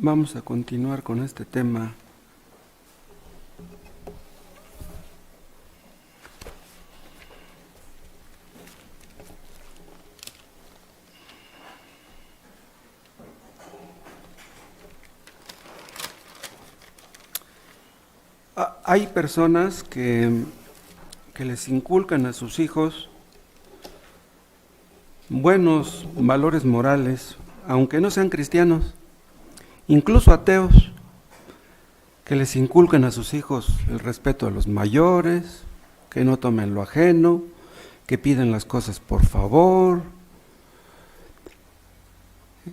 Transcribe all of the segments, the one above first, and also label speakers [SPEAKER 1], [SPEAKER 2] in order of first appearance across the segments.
[SPEAKER 1] Vamos a continuar con este tema. Hay personas que les inculcan a sus hijos buenos valores morales, aunque no sean cristianos, incluso ateos, que les inculcan a sus hijos el respeto a los mayores, que no tomen lo ajeno, que piden las cosas por favor,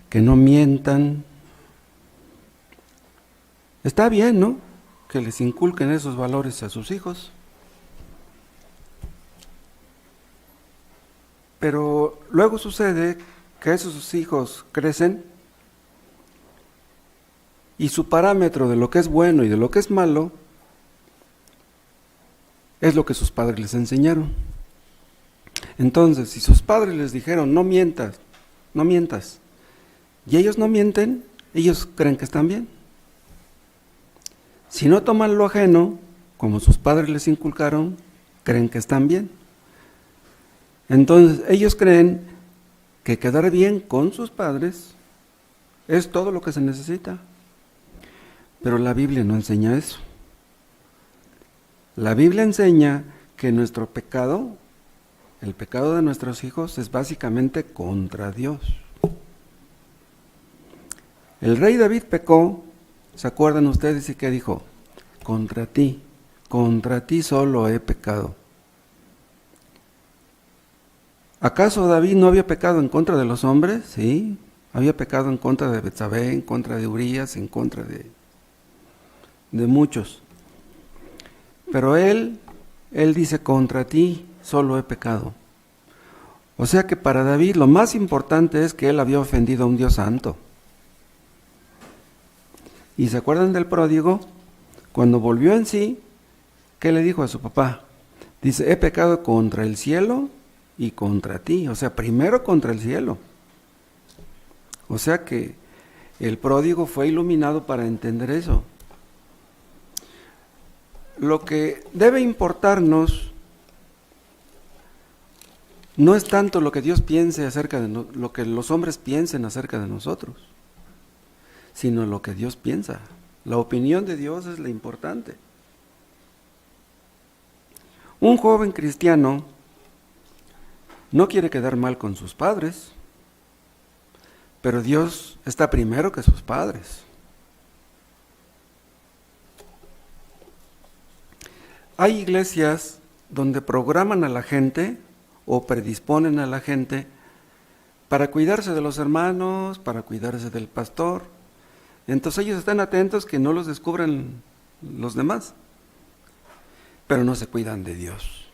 [SPEAKER 1] que no mientan. Está bien, ¿no?, que les inculquen esos valores a sus hijos. Pero luego sucede que esos hijos crecen y su parámetro de lo que es bueno y de lo que es malo es lo que sus padres les enseñaron. Entonces, si sus padres les dijeron no mientas, y ellos no mienten, ellos creen que están bien. Si no toman lo ajeno, como sus padres les inculcaron, creen que están bien. Entonces, ellos creen que quedar bien con sus padres es todo lo que se necesita. Pero la Biblia no enseña eso. La Biblia enseña que nuestro pecado, el pecado de nuestros hijos, es básicamente contra Dios. El rey David pecó, ¿se acuerdan ustedes? ¿Y qué dijo? Contra ti solo he pecado. ¿Acaso David no había pecado en contra de los hombres? Sí, había pecado en contra de Betsabé, en contra de Urías, en contra de muchos. Pero él dice, contra ti solo he pecado. O sea que para David lo más importante es que él había ofendido a un Dios santo. ¿Y se acuerdan del pródigo? Cuando volvió en sí, ¿qué le dijo a su papá? Dice, he pecado contra el cielo y contra ti. O sea, primero contra el cielo. O sea que el pródigo fue iluminado para entender eso. Lo que debe importarnos no es tanto lo que Dios piense acerca de lo que los hombres piensen acerca de nosotros, sino lo que Dios piensa. La opinión de Dios es la importante. Un joven cristiano no quiere quedar mal con sus padres, pero Dios está primero que sus padres. Hay iglesias donde programan a la gente o predisponen a la gente para cuidarse de los hermanos, para cuidarse del pastor. Entonces ellos están atentos que no los descubran los demás, pero no se cuidan de Dios.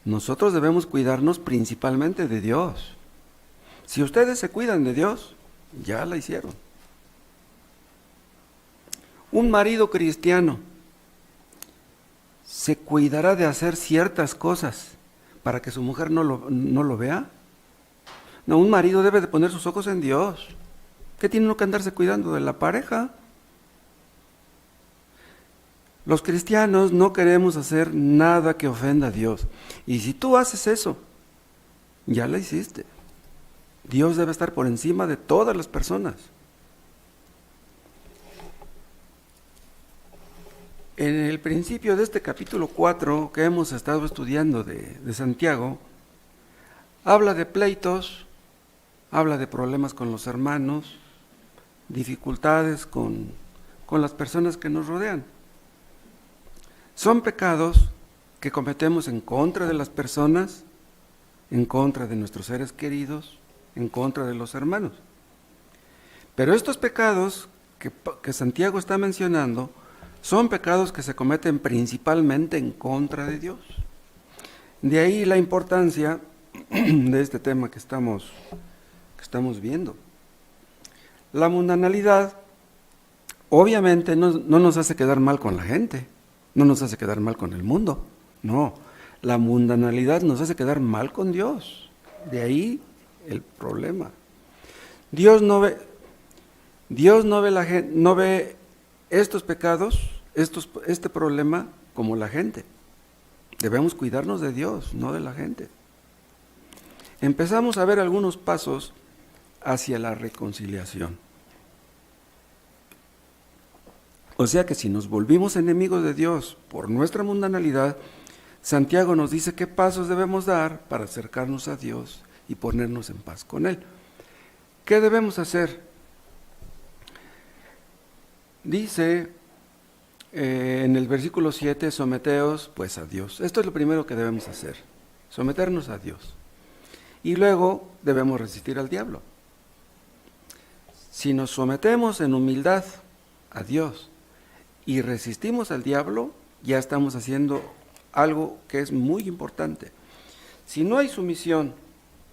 [SPEAKER 1] Nosotros debemos cuidarnos principalmente de Dios. Si ustedes se cuidan de Dios, ya la hicieron. Un marido cristiano se cuidará de hacer ciertas cosas para que su mujer no lo vea. No, un marido debe de poner sus ojos en Dios. ¿Qué tiene uno que andarse cuidando de la pareja? Los cristianos no queremos hacer nada que ofenda a Dios. Y si tú haces eso, ya la hiciste. Dios debe estar por encima de todas las personas. En el principio de este capítulo 4 que hemos estado estudiando de Santiago, habla de pleitos, habla de problemas con los hermanos, dificultades con las personas que nos rodean. Son pecados que cometemos en contra de las personas, en contra de nuestros seres queridos, en contra de los hermanos. Pero estos pecados que Santiago está mencionando son pecados que se cometen principalmente en contra de Dios. De ahí la importancia de este tema que estamos viendo. La mundanalidad obviamente no nos hace quedar mal con la gente, no nos hace quedar mal con el mundo, no. La mundanalidad nos hace quedar mal con Dios. De ahí el problema. Dios no ve, Dios no ve estos pecados, este problema como la gente. Debemos cuidarnos de Dios, no de la gente. Empezamos a ver algunos pasos hacia la reconciliación. O sea que si nos volvimos enemigos de Dios por nuestra mundanalidad, Santiago nos dice qué pasos debemos dar para acercarnos a Dios y ponernos en paz con Él. ¿Qué debemos hacer? Dice en el versículo 7, someteos pues a Dios. Esto es lo primero que debemos hacer, someternos a Dios. Y luego debemos resistir al diablo. Si nos sometemos en humildad a Dios y resistimos al diablo, ya estamos haciendo algo que es muy importante. Si no hay sumisión,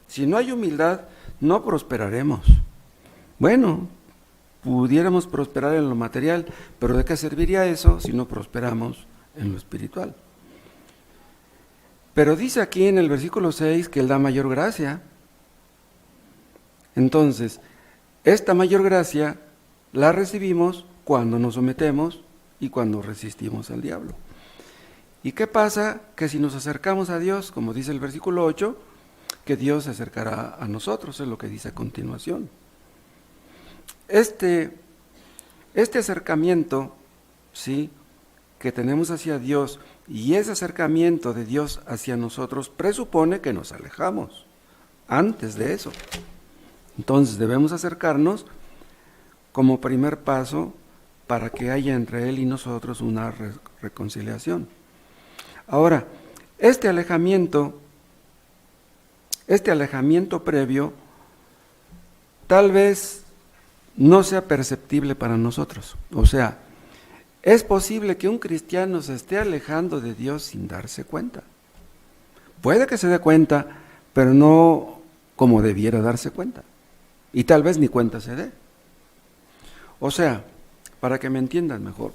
[SPEAKER 1] si no hay humildad, no prosperaremos. Bueno, pudiéramos prosperar en lo material, pero ¿de qué serviría eso si no prosperamos en lo espiritual? Pero dice aquí en el versículo 6 que Él da mayor gracia. Entonces, esta mayor gracia la recibimos cuando nos sometemos y cuando resistimos al diablo. ¿Y qué pasa? Que si nos acercamos a Dios, como dice el versículo 8, que Dios se acercará a nosotros, es lo que dice a continuación. Este acercamiento, ¿sí?, que tenemos hacia Dios y ese acercamiento de Dios hacia nosotros presupone que nos alejamos antes de eso. Entonces debemos acercarnos como primer paso para que haya entre Él y nosotros una reconciliación. Ahora, este alejamiento previo tal vez no sea perceptible para nosotros. O sea, es posible que un cristiano se esté alejando de Dios sin darse cuenta. Puede que se dé cuenta, pero no como debiera darse cuenta. Y tal vez ni cuenta se dé. O sea, para que me entiendan mejor,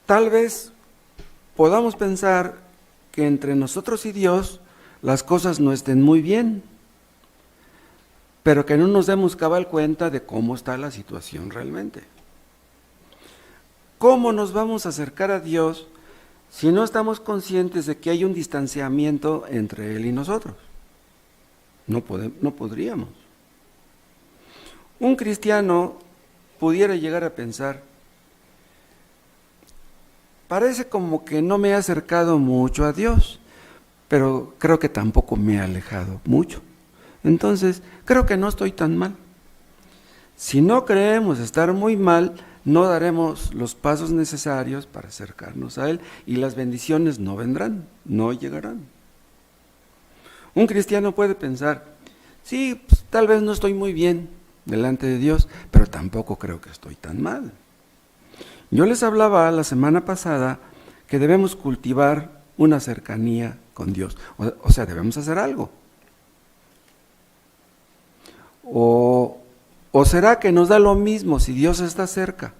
[SPEAKER 1] tal vez podamos pensar que entre nosotros y Dios las cosas no estén muy bien, pero que no nos demos cabal cuenta de cómo está la situación realmente. ¿Cómo nos vamos a acercar a Dios si no estamos conscientes de que hay un distanciamiento entre Él y nosotros? No podríamos. Un cristiano pudiera llegar a pensar, parece como que no me he acercado mucho a Dios, pero creo que tampoco me he alejado mucho. Entonces, creo que no estoy tan mal. Si no creemos estar muy mal, no daremos los pasos necesarios para acercarnos a Él y las bendiciones no vendrán, no llegarán. Un cristiano puede pensar, sí, pues, tal vez no estoy muy bien delante de Dios, pero tampoco creo que estoy tan mal. Yo les hablaba la semana pasada que debemos cultivar una cercanía con Dios, o sea, debemos hacer algo. ¿O será que nos da lo mismo si Dios está cerca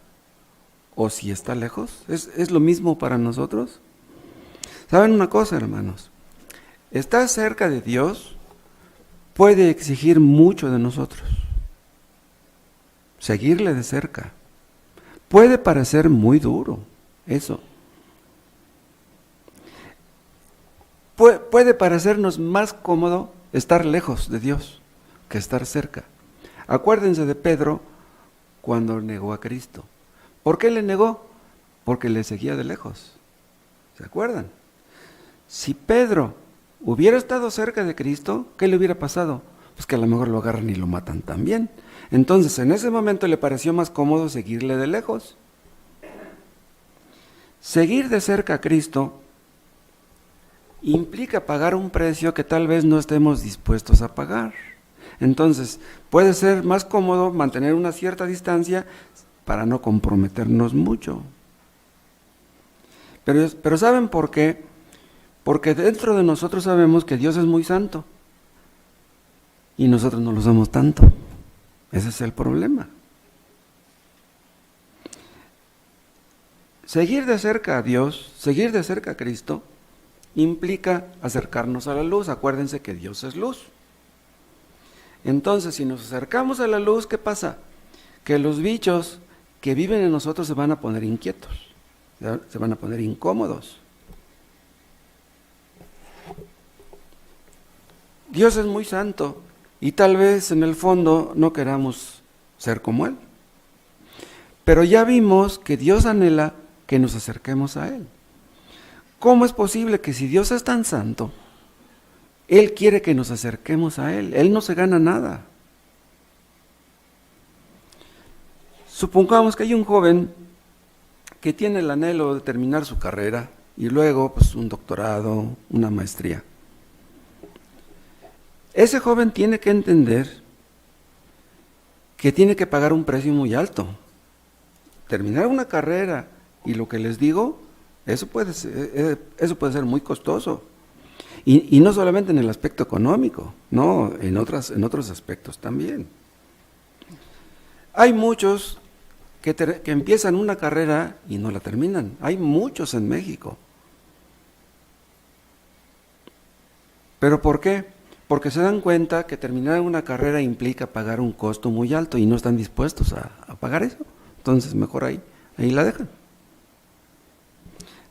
[SPEAKER 1] o si está lejos? ¿Es lo mismo para nosotros? ¿Saben una cosa, hermanos? Estar cerca de Dios puede exigir mucho de nosotros. Seguirle de cerca puede parecer muy duro, eso. Puede parecernos más cómodo estar lejos de Dios que estar cerca. Acuérdense de Pedro cuando negó a Cristo. ¿Por qué le negó? Porque le seguía de lejos. ¿Se acuerdan? Si Pedro hubiera estado cerca de Cristo, ¿qué le hubiera pasado? Pues que a lo mejor lo agarran y lo matan también. Entonces, en ese momento le pareció más cómodo seguirle de lejos. Seguir de cerca a Cristo implica pagar un precio que tal vez no estemos dispuestos a pagar. Entonces, puede ser más cómodo mantener una cierta distancia para no comprometernos mucho. Pero ¿saben por qué? Porque dentro de nosotros sabemos que Dios es muy santo y nosotros no lo somos tanto. Ese es el problema. Seguir de cerca a Dios, seguir de cerca a Cristo, implica acercarnos a la luz. Acuérdense que Dios es luz. Entonces, si nos acercamos a la luz, ¿qué pasa? que los bichos que viven en nosotros se van a poner inquietos, se van a poner incómodos. Dios es muy santo y tal vez en el fondo no queramos ser como Él. Pero ya vimos que Dios anhela que nos acerquemos a Él. ¿Cómo es posible que si Dios es tan santo, Él quiere que nos acerquemos a Él? Él no se gana nada. Supongamos que hay un joven que tiene el anhelo de terminar su carrera y luego pues, un doctorado, una maestría. Ese joven tiene que entender que tiene que pagar un precio muy alto. Terminar una carrera y lo que les digo, eso puede ser muy costoso. Y no solamente en el aspecto económico, no, en otros aspectos también. Hay muchos que empiezan una carrera y no la terminan. Hay muchos en México. ¿Pero por qué? Porque se dan cuenta que terminar una carrera implica pagar un costo muy alto y no están dispuestos a pagar eso. Entonces mejor ahí la dejan.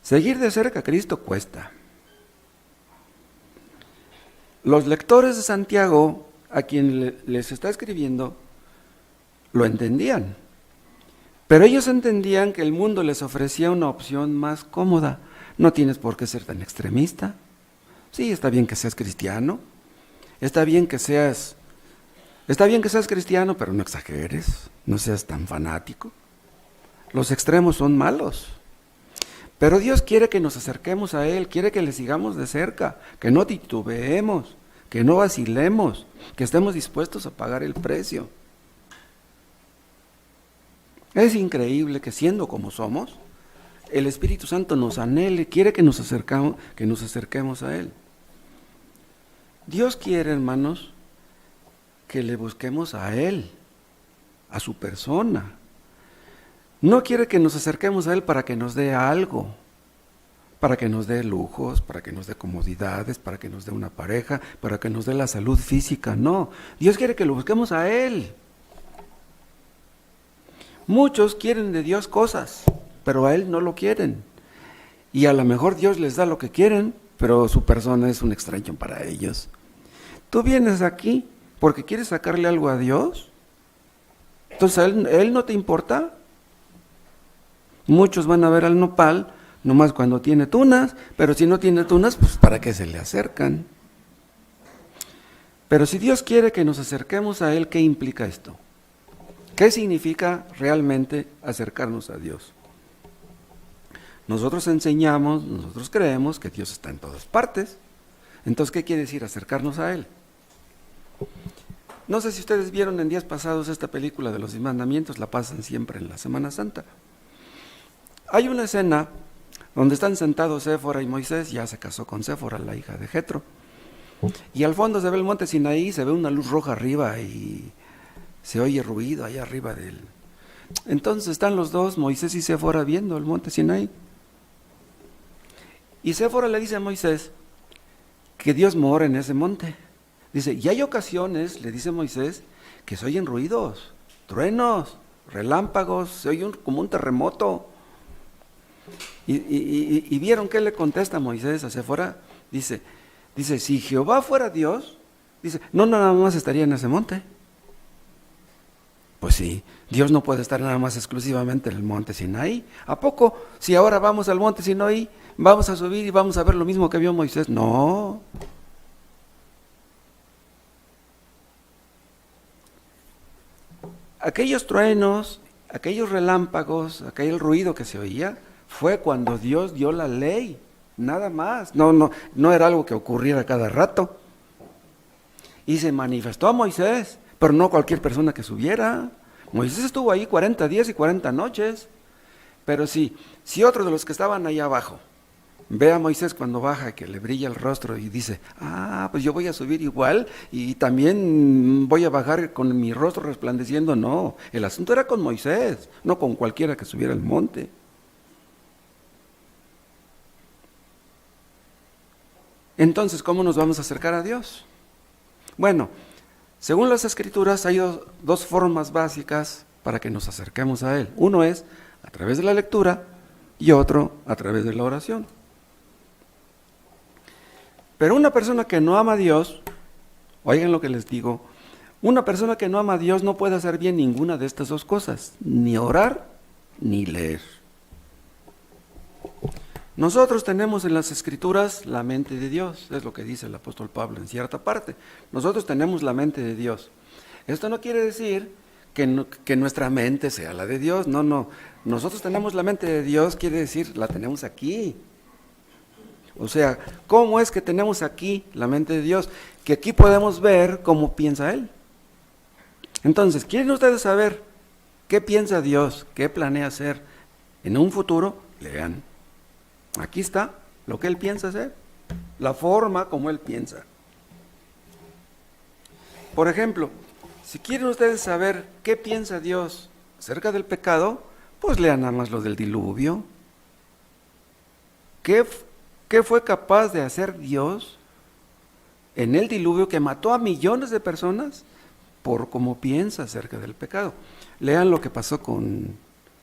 [SPEAKER 1] Seguir de cerca a Cristo cuesta. Los lectores de Santiago, a quien les está escribiendo, lo entendían. Pero ellos entendían que el mundo les ofrecía una opción más cómoda. No tienes por qué ser tan extremista. Sí, está bien que seas cristiano. Está bien que seas cristiano, pero no exageres. No seas tan fanático. Los extremos son malos. Pero Dios quiere que nos acerquemos a Él, quiere que le sigamos de cerca, que no titubeemos, que no vacilemos, que estemos dispuestos a pagar el precio. Es increíble que siendo como somos, el Espíritu Santo nos anhele, quiere que nos acerquemos a Él. Dios quiere, hermanos, que le busquemos a Él, a su persona. No quiere que nos acerquemos a Él para que nos dé algo, para que nos dé lujos, para que nos dé comodidades, para que nos dé una pareja, para que nos dé la salud física. No, Dios quiere que lo busquemos a Él. Muchos quieren de Dios cosas, pero a Él no lo quieren. Y a lo mejor Dios les da lo que quieren, pero su persona es un extraño para ellos. Tú vienes aquí porque quieres sacarle algo a Dios, entonces a Él no te importa. Muchos van a ver al nopal nomás cuando tiene tunas, pero si no tiene tunas, pues ¿para qué se le acercan? Pero si Dios quiere que nos acerquemos a Él, ¿qué implica esto? ¿Qué significa realmente acercarnos a Dios? Nosotros enseñamos, nosotros creemos que Dios está en todas partes. Entonces, ¿qué quiere decir acercarnos a Él? No sé si ustedes vieron en días pasados esta película de los 10 mandamientos, la pasan siempre en la Semana Santa. Hay una escena donde están sentados Séfora y Moisés, ya se casó con Séfora, la hija de Jetro, y al fondo se ve el monte Sinaí, se ve una luz roja arriba y se oye ruido allá arriba de él. Entonces están los dos, Moisés y Séfora, viendo el monte Sinaí. Y Séfora le dice a Moisés que Dios mora en ese monte. Dice, y hay ocasiones, le dice Moisés, que se oyen ruidos, truenos, relámpagos, se oye como un terremoto. Y vieron que le contesta Moisés a Séfora. Dice, si Jehová fuera Dios, dice, no nada más estaría en ese monte. Pues sí, Dios no puede estar nada más exclusivamente en el monte Sinaí. ¿A poco? Si ahora vamos al monte Sinaí, vamos a subir y vamos a ver lo mismo que vio Moisés. No. Aquellos truenos, aquellos relámpagos, aquel ruido que se oía, fue cuando Dios dio la ley, nada más. No era algo que ocurriera cada rato. Y se manifestó a Moisés, pero no cualquier persona que subiera. Moisés estuvo ahí 40 días y 40 noches. Pero si otro de los que estaban ahí abajo ve a Moisés cuando baja, que le brilla el rostro y dice, pues yo voy a subir igual y también voy a bajar con mi rostro resplandeciendo. No, el asunto era con Moisés, no con cualquiera que subiera al monte. Entonces, ¿cómo nos vamos a acercar a Dios? Bueno, según las Escrituras hay dos formas básicas para que nos acerquemos a Él. Uno es a través de la lectura y otro a través de la oración. Pero una persona que no ama a Dios, oigan lo que les digo, una persona que no ama a Dios no puede hacer bien ninguna de estas dos cosas, ni orar ni leer. Nosotros tenemos en las Escrituras la mente de Dios, es lo que dice el apóstol Pablo en cierta parte. Nosotros tenemos la mente de Dios. Esto no quiere decir que nuestra mente sea la de Dios, no. Nosotros tenemos la mente de Dios, quiere decir, la tenemos aquí. O sea, ¿cómo es que tenemos aquí la mente de Dios? Que aquí podemos ver cómo piensa Él. Entonces, ¿quieren ustedes saber qué piensa Dios, qué planea hacer en un futuro? Lean. Aquí está lo que Él piensa hacer, la forma como Él piensa. Por ejemplo, si quieren ustedes saber qué piensa Dios acerca del pecado, pues lean nada más lo del diluvio. ¿Qué fue capaz de hacer Dios en el diluvio que mató a millones de personas por cómo piensa acerca del pecado? Lean lo que pasó con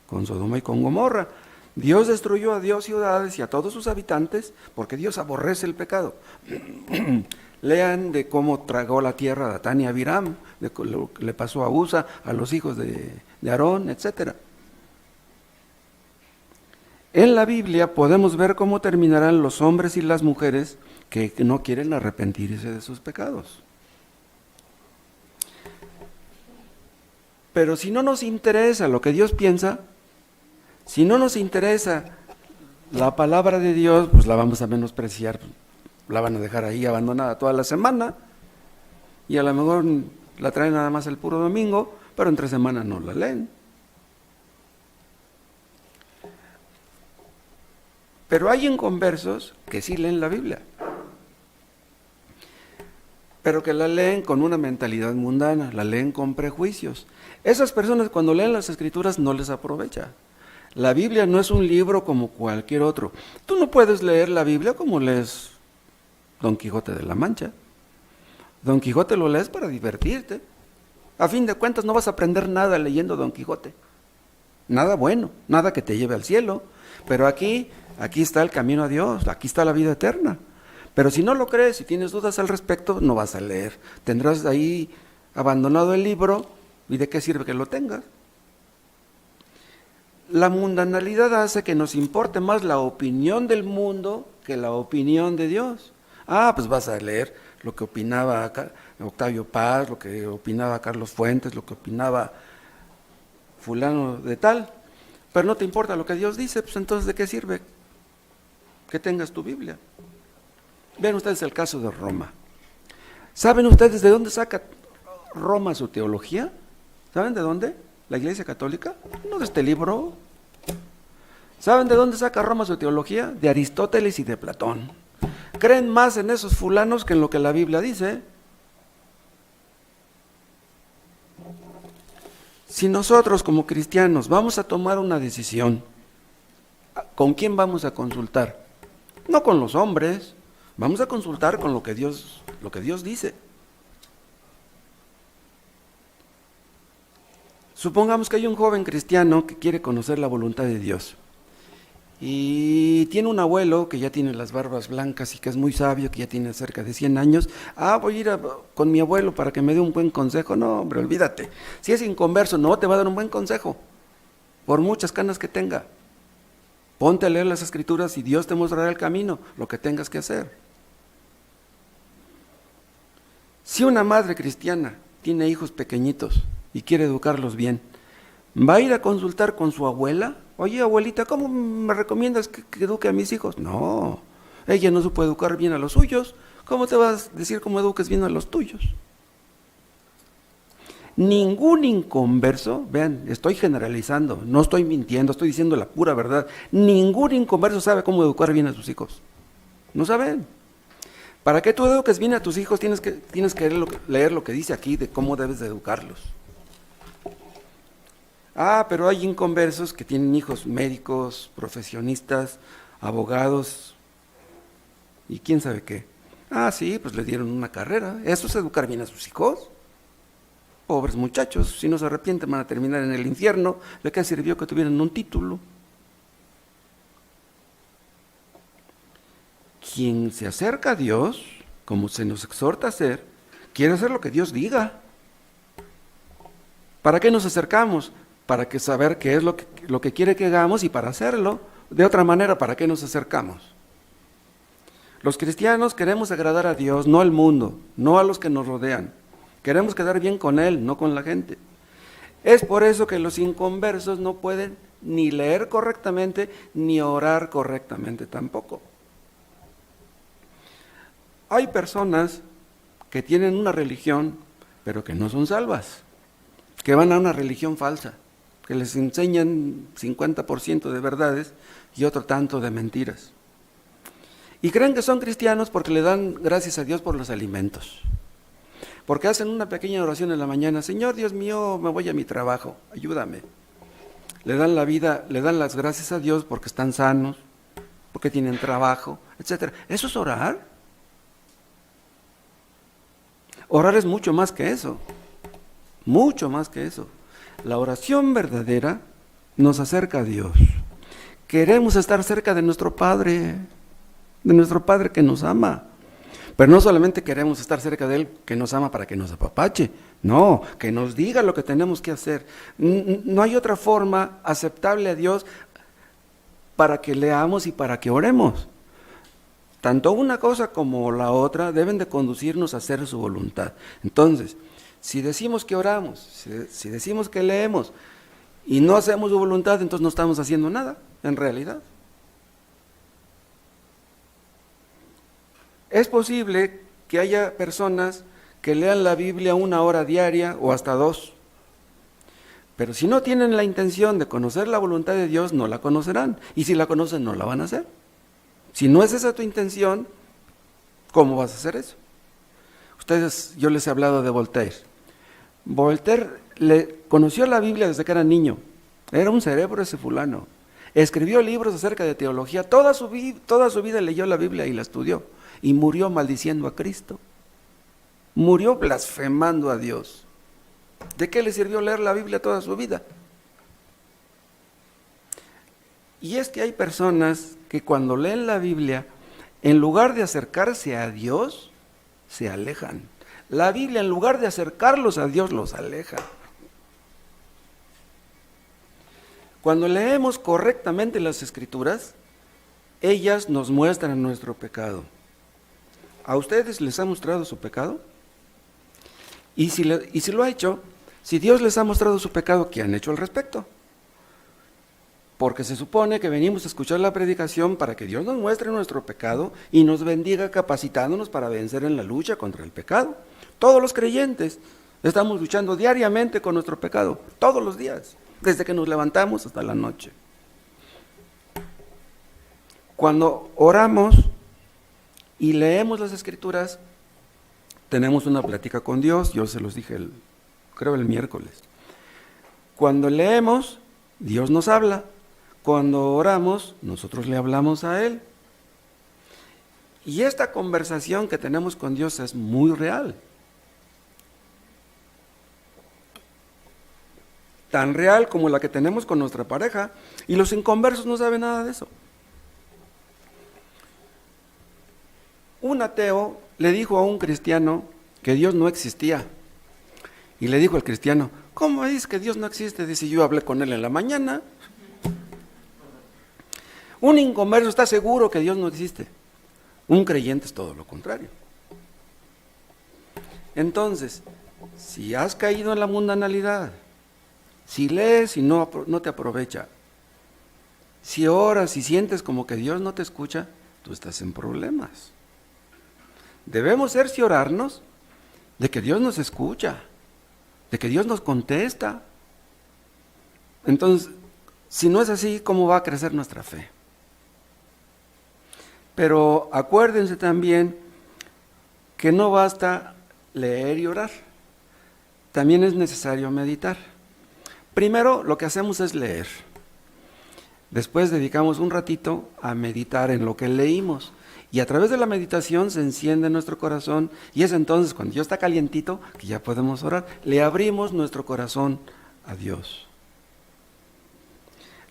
[SPEAKER 1] Sodoma y con Gomorra. Dios destruyó a 2 ciudades y a todos sus habitantes porque Dios aborrece el pecado. Lean de cómo tragó la tierra a Datán y a Abiram, de lo que le pasó a Usa, a los hijos de Aarón, etc. En la Biblia podemos ver cómo terminarán los hombres y las mujeres que no quieren arrepentirse de sus pecados. Pero si no nos interesa lo que Dios piensa, si no nos interesa la palabra de Dios, pues la vamos a menospreciar, la van a dejar ahí abandonada toda la semana y a lo mejor la traen nada más el puro domingo, pero entre semana no la leen. Pero hay inconversos que sí leen la Biblia, pero que la leen con una mentalidad mundana, la leen con prejuicios. Esas personas cuando leen las Escrituras no les aprovecha. La Biblia no es un libro como cualquier otro. Tú no puedes leer la Biblia como lees Don Quijote de la Mancha. Don Quijote lo lees para divertirte. A fin de cuentas no vas a aprender nada leyendo Don Quijote. Nada bueno, nada que te lleve al cielo. Pero aquí está el camino a Dios, aquí está la vida eterna. Pero si no lo crees, si tienes dudas al respecto, no vas a leer. Tendrás ahí abandonado el libro, ¿y de qué sirve que lo tengas? La mundanalidad hace que nos importe más la opinión del mundo que la opinión de Dios. Pues vas a leer lo que opinaba Octavio Paz, lo que opinaba Carlos Fuentes, lo que opinaba fulano de tal, pero no te importa lo que Dios dice, pues entonces ¿de qué sirve que tengas tu Biblia? Vean ustedes el caso de Roma. ¿Saben ustedes de dónde saca Roma su teología? ¿Saben de dónde? ¿La Iglesia Católica? No de este libro. ¿Saben de dónde saca Roma su teología? De Aristóteles y de Platón. Creen más en esos fulanos que en lo que la Biblia dice. Si nosotros como cristianos vamos a tomar una decisión, ¿con quién vamos a consultar? No con los hombres, vamos a consultar con lo que Dios dice. Supongamos que hay un joven cristiano que quiere conocer la voluntad de Dios y tiene un abuelo que ya tiene las barbas blancas y que es muy sabio, que ya tiene cerca de 100 años. Voy a ir con mi abuelo para que me dé un buen consejo. No, hombre, olvídate. Si es inconverso, no te va a dar un buen consejo, por muchas canas que tenga. Ponte a leer las Escrituras y Dios te mostrará el camino, lo que tengas que hacer. Si una madre cristiana tiene hijos pequeñitos y quiere educarlos bien, ¿va a ir a consultar con su abuela? Oye, abuelita, ¿cómo me recomiendas que eduque a mis hijos? No, ella no supo educar bien a los suyos. ¿Cómo te vas a decir cómo eduques bien a los tuyos? Ningún inconverso, vean, estoy generalizando, no estoy mintiendo, estoy diciendo la pura verdad. Ningún inconverso sabe cómo educar bien a sus hijos. No saben. Para que tú eduques bien a tus hijos tienes que leer lo que dice aquí de cómo debes de educarlos. Pero hay inconversos que tienen hijos médicos, profesionistas, abogados y quién sabe qué. Sí, pues le dieron una carrera. ¿Eso es educar bien a sus hijos? pobres muchachos, si no se arrepienten van a terminar en el infierno. ¿De qué sirvió que tuvieran un título? Quien se acerca a Dios, como se nos exhorta a hacer, quiere hacer lo que Dios diga. ¿Para qué nos acercamos? Para que saber qué es lo que quiere que hagamos y para hacerlo. De otra manera, ¿para qué nos acercamos? Los cristianos queremos agradar a Dios, no al mundo, no a los que nos rodean. Queremos quedar bien con Él, no con la gente. Es por eso que los inconversos no pueden ni leer correctamente, ni orar correctamente tampoco. Hay personas que tienen una religión, pero que no son salvas, que van a una religión falsa, que les enseñan 50% de verdades y otro tanto de mentiras. Y creen que son cristianos porque le dan gracias a Dios por los alimentos. Porque hacen una pequeña oración en la mañana: Señor Dios mío, me voy a mi trabajo, ayúdame. Le dan la vida, le dan las gracias a Dios porque están sanos, porque tienen trabajo, etc. ¿Eso es orar? Orar es mucho más que eso, mucho más que eso. La oración verdadera nos acerca a Dios. Queremos estar cerca de nuestro Padre que nos ama. Pero no solamente queremos estar cerca de Él, que nos ama para que nos apapache, no, que nos diga lo que tenemos que hacer. No hay otra forma aceptable a Dios para que leamos y para que oremos. Tanto una cosa como la otra deben de conducirnos a hacer su voluntad. Entonces, si decimos que oramos, si decimos que leemos y no hacemos su voluntad, entonces no estamos haciendo nada, en realidad. Es posible que haya personas que lean la Biblia 1 hora diaria o hasta 2, pero si no tienen la intención de conocer la voluntad de Dios, no la conocerán, y si la conocen, no la van a hacer. Si no es esa tu intención, ¿cómo vas a hacer eso? Yo les he hablado de Voltaire. Voltaire conoció la Biblia desde que era niño, era un cerebro ese fulano. Escribió libros acerca de teología, toda su vida leyó la Biblia y la estudió. Y murió maldiciendo a Cristo. Murió blasfemando a Dios. ¿De qué le sirvió leer la Biblia toda su vida? Y es que hay personas que cuando leen la Biblia, en lugar de acercarse a Dios, se alejan. La Biblia, en lugar de acercarlos a Dios, los aleja. Cuando leemos correctamente las Escrituras, ellas nos muestran nuestro pecado. ¿A ustedes les ha mostrado su pecado? Y si lo ha hecho, si Dios les ha mostrado su pecado, ¿qué han hecho al respecto? Porque se supone que venimos a escuchar la predicación para que Dios nos muestre nuestro pecado y nos bendiga capacitándonos para vencer en la lucha contra el pecado. Todos los creyentes estamos luchando diariamente con nuestro pecado, todos los días, desde que nos levantamos hasta la noche. Cuando oramos y leemos las Escrituras, tenemos una plática con Dios. Yo se los dije, creo el miércoles. Cuando leemos, Dios nos habla. Cuando oramos, nosotros le hablamos a Él. Y esta conversación que tenemos con Dios es muy real. Tan real como la que tenemos con nuestra pareja. Y los inconversos no saben nada de eso. Un ateo le dijo a un cristiano que Dios no existía. Y le dijo al cristiano: ¿cómo es que Dios no existe? Dice: yo hablé con él en la mañana. Un inconverso está seguro que Dios no existe. Un creyente es todo lo contrario. Entonces, si has caído en la mundanalidad, si lees y no te aprovecha, si oras y sientes como que Dios no te escucha, tú estás en problemas. Debemos cerciorarnos de que Dios nos escucha, de que Dios nos contesta. Entonces, si no es así, ¿cómo va a crecer nuestra fe? Pero acuérdense también que no basta leer y orar, también es necesario meditar. Primero lo que hacemos es leer, después dedicamos un ratito a meditar en lo que leímos Y a través de la meditación se enciende nuestro corazón y es entonces cuando ya está calientito que ya podemos orar. Le abrimos nuestro corazón a Dios.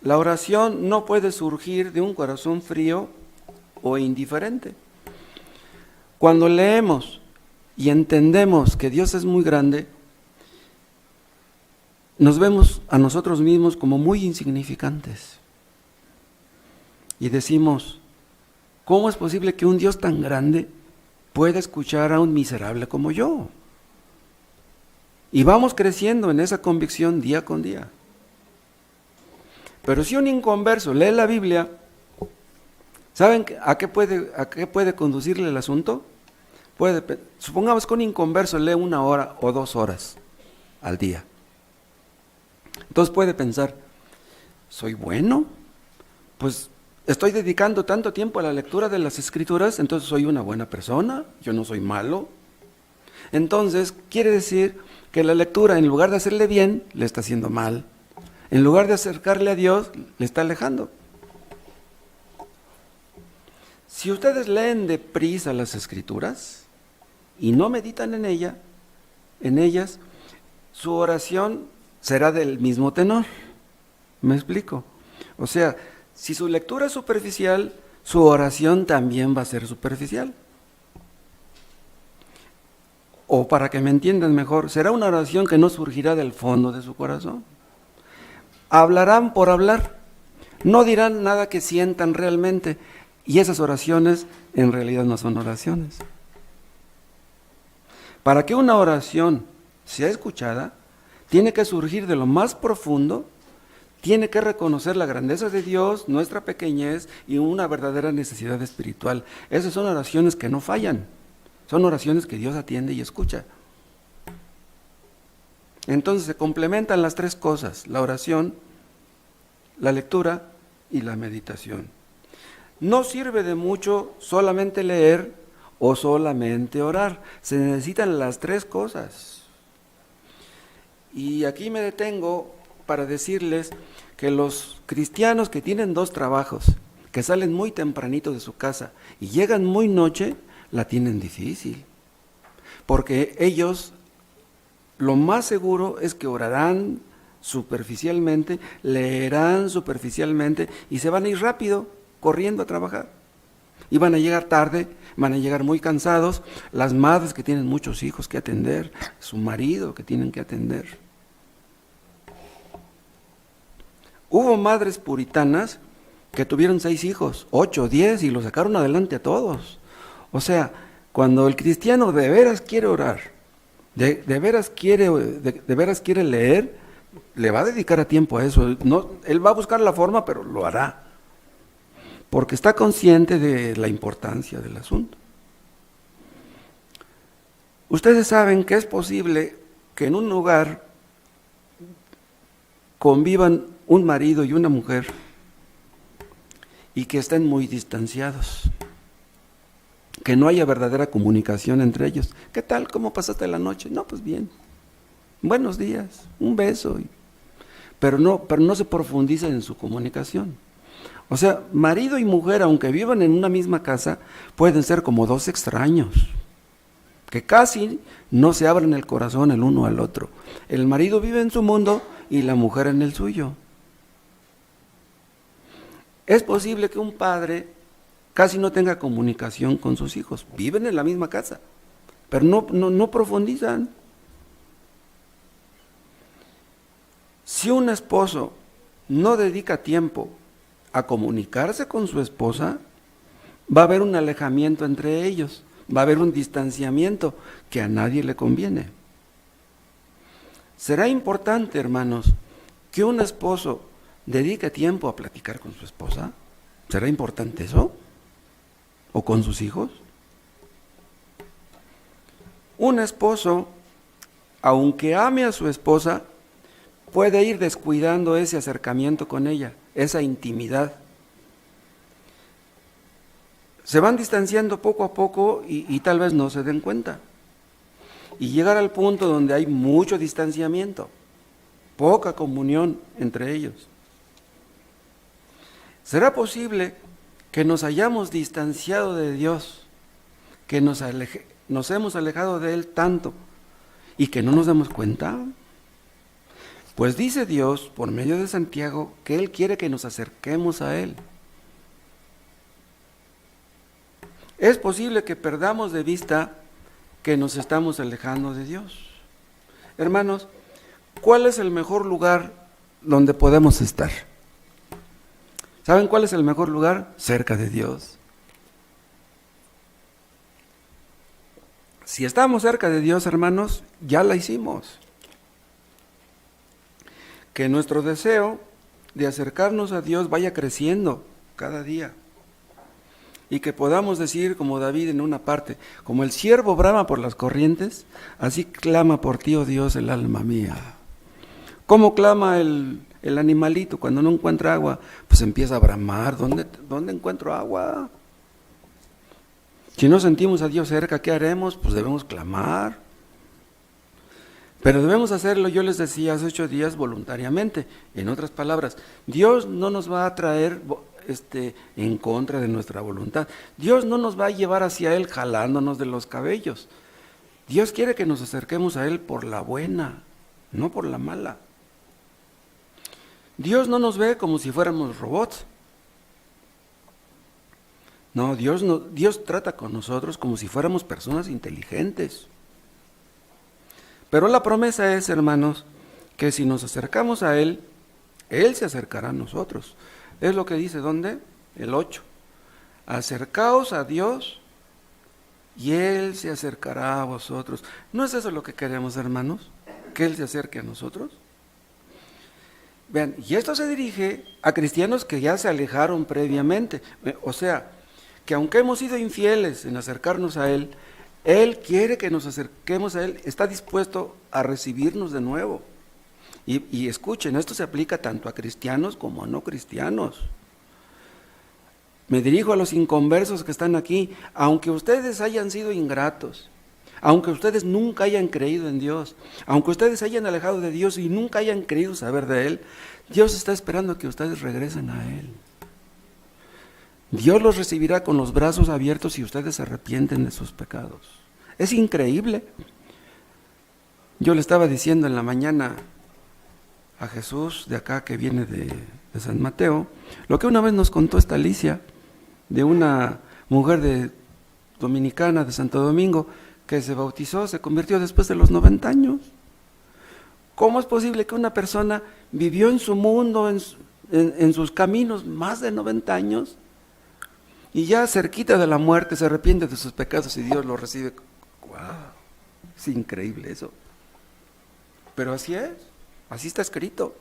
[SPEAKER 1] La oración no puede surgir de un corazón frío o indiferente. Cuando leemos y entendemos que Dios es muy grande, nos vemos a nosotros mismos como muy insignificantes. Y decimos, ¿cómo es posible que un Dios tan grande pueda escuchar a un miserable como yo? Y vamos creciendo en esa convicción día con día. Pero si un inconverso lee la Biblia, ¿saben a qué puede conducirle el asunto? Supongamos que un inconverso lee 1 hora o 2 horas al día. Entonces puede pensar, ¿soy bueno? Pues estoy dedicando tanto tiempo a la lectura de las Escrituras, entonces soy una buena persona, yo no soy malo. Entonces quiere decir que la lectura, en lugar de hacerle bien, le está haciendo mal. En lugar de acercarle a Dios, le está alejando. Si ustedes leen deprisa las Escrituras y no meditan en ellas, su oración será del mismo tenor. ¿Me explico? O sea, si su lectura es superficial, su oración también va a ser superficial. O para que me entiendan mejor, será una oración que no surgirá del fondo de su corazón. Hablarán por hablar, no dirán nada que sientan realmente, y esas oraciones en realidad no son oraciones. Para que una oración sea escuchada, tiene que surgir de lo más profundo, tiene que reconocer la grandeza de Dios, nuestra pequeñez y una verdadera necesidad espiritual. Esas son oraciones que no fallan, son oraciones que Dios atiende y escucha. Entonces se complementan las 3 cosas, la oración, la lectura y la meditación. No sirve de mucho solamente leer o solamente orar, se necesitan las 3 cosas. Y aquí me detengo para decirles que los cristianos que tienen 2 trabajos, que salen muy tempranito de su casa y llegan muy noche, la tienen difícil. Porque ellos, lo más seguro es que orarán superficialmente, leerán superficialmente y se van a ir rápido, corriendo a trabajar. Y van a llegar tarde, van a llegar muy cansados, las madres que tienen muchos hijos que atender, su marido que tienen que atender. Hubo madres puritanas que tuvieron 6 hijos, 8, 10 y los sacaron adelante a todos. O sea, cuando el cristiano de veras quiere orar, de veras quiere leer, le va a dedicar tiempo a eso. No, él va a buscar la forma, pero lo hará. Porque está consciente de la importancia del asunto. Ustedes saben que es posible que en un hogar convivan un marido y una mujer y que estén muy distanciados, que no haya verdadera comunicación entre ellos. ¿Qué tal? ¿Cómo pasaste la noche? No, pues bien. Buenos días, un beso. Pero no se profundiza en su comunicación. O sea, marido y mujer, aunque vivan en una misma casa, pueden ser como 2 extraños, que casi no se abren el corazón el uno al otro. El marido vive en su mundo y la mujer en el suyo. Es posible que un padre casi no tenga comunicación con sus hijos, viven en la misma casa, pero no profundizan. Si un esposo no dedica tiempo a comunicarse con su esposa, va a haber un alejamiento entre ellos, va a haber un distanciamiento que a nadie le conviene. Será importante, hermanos, que un esposo dedique tiempo a platicar con su esposa. ¿Será importante eso? ¿O con sus hijos? Un esposo, aunque ame a su esposa, puede ir descuidando ese acercamiento con ella, esa intimidad. Se van distanciando poco a poco y tal vez no se den cuenta. Y llegar al punto donde hay mucho distanciamiento, poca comunión entre ellos. ¿Será posible que nos hayamos distanciado de Dios, que nos hemos alejado de Él tanto y que no nos damos cuenta? Pues dice Dios, por medio de Santiago, que Él quiere que nos acerquemos a Él. Es posible que perdamos de vista que nos estamos alejando de Dios. Hermanos, ¿cuál es el mejor lugar donde podemos estar? ¿Saben cuál es el mejor lugar? Cerca de Dios. Si estamos cerca de Dios, hermanos, ya la hicimos. Que nuestro deseo de acercarnos a Dios vaya creciendo cada día. Y que podamos decir, como David en una parte, como el ciervo brama por las corrientes, así clama por ti, oh Dios, el alma mía. ¿Cómo clama el animalito cuando no encuentra agua? Pues empieza a bramar. ¿Dónde encuentro agua? Si no sentimos a Dios cerca, ¿qué haremos? Pues debemos clamar. Pero debemos hacerlo, yo les decía hace 8 días, voluntariamente. En otras palabras, Dios no nos va a traer en contra de nuestra voluntad. Dios no nos va a llevar hacia Él jalándonos de los cabellos. Dios quiere que nos acerquemos a Él por la buena, no por la mala. Dios no nos ve como si fuéramos robots. No, Dios trata con nosotros como si fuéramos personas inteligentes. Pero la promesa es, hermanos, que si nos acercamos a Él, Él se acercará a nosotros. Es lo que dice, ¿dónde? El 8. Acercaos a Dios y Él se acercará a vosotros. ¿No es eso lo que queremos, hermanos? ¿Que Él se acerque a nosotros? Vean, y esto se dirige a cristianos que ya se alejaron previamente. O sea, que aunque hemos sido infieles en acercarnos a Él, Él quiere que nos acerquemos a Él, está dispuesto a recibirnos de nuevo. Y escuchen, esto se aplica tanto a cristianos como a no cristianos. Me dirijo a los inconversos que están aquí. Aunque ustedes hayan sido ingratos, aunque ustedes nunca hayan creído en Dios, aunque ustedes hayan alejado de Dios y nunca hayan querido saber de Él, Dios está esperando que ustedes regresen a Él. Dios los recibirá con los brazos abiertos si ustedes se arrepienten de sus pecados. Es increíble. Yo le estaba diciendo en la mañana a Jesús, de acá que viene de San Mateo, lo que una vez nos contó esta Alicia, de una mujer dominicana de Santo Domingo, que se bautizó, se convirtió después de los 90 años. ¿Cómo es posible que una persona vivió en su mundo, en sus caminos, más de 90 años, y ya cerquita de la muerte se arrepiente de sus pecados y Dios lo recibe? ¡Wow! Es increíble eso. Pero así es, así está escrito.